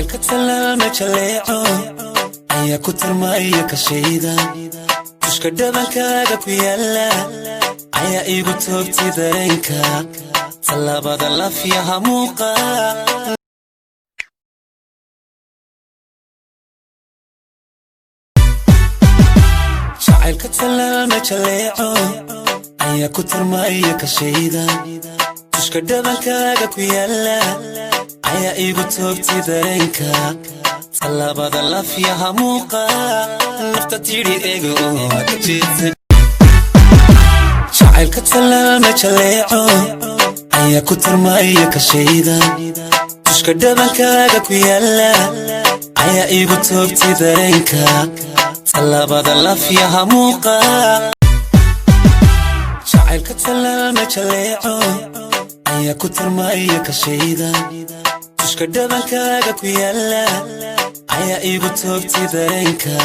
jacaylka talaalma jaleeco ayaa ku tarmaya kashayda dushka dhabankaaga ku yaala ayaa igu toogtay dareenka talaabada lafiyaha muuqa jacaylka talaalma jaleeco ayaa ku tarmaya kashayda dushka dhabankaaga ku yaala ayaa igu toogtay dareenka talaabada lafiyaha muuqa nafta tiri ego ka jeedsan jacaylka talaalma jaleeco ayaa ku tarmaya kashayda dushka dhabankaaga ku yaala ayaa igu toogtay dareenka talaabada lafiyaha muuqa jacaylka talaalma jaleeco ayaa ku tarmaya kashayda dushka dhabankaaga ku yaala ayaa igu toogtay dareenka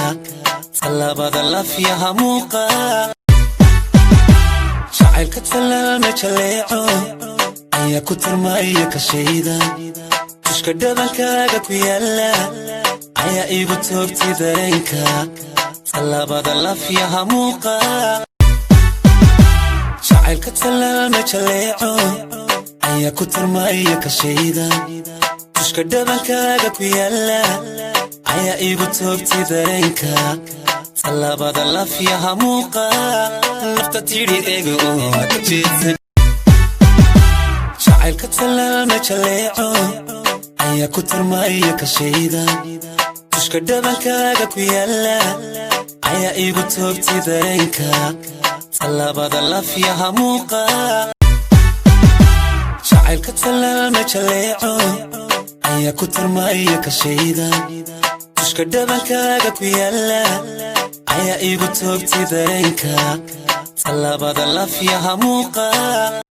talaabada lafiyaha muuqa jacaylka talaalma jaleeco ayaa ku tarmaya kashayda dushka dhabankaaga ku yaala ayaa igu toogtay dareenka talaabada lafiyaha muuqa jacaylka talaalma jaleeco ayaa ku tarmaya kashayda dushka dhabankaaga ku yaala ayaa igu toogtay dareenka talaabada lafiyaha muuqa nafta tiri ego ka jeedsan jacaylka talaalma jaleeco ayaa ku tarmaya kashayda dushka dhabankaaga ku yaala ayaa igu toogtay dareenka talaabada lafiyaha muuqa jacaylka talaalma jaleeco ayaa ku tarmaya kashayda dushka dhabankaaga ku yaala ayaa igu toogtay dareenka talaabada lafiyaha muuqa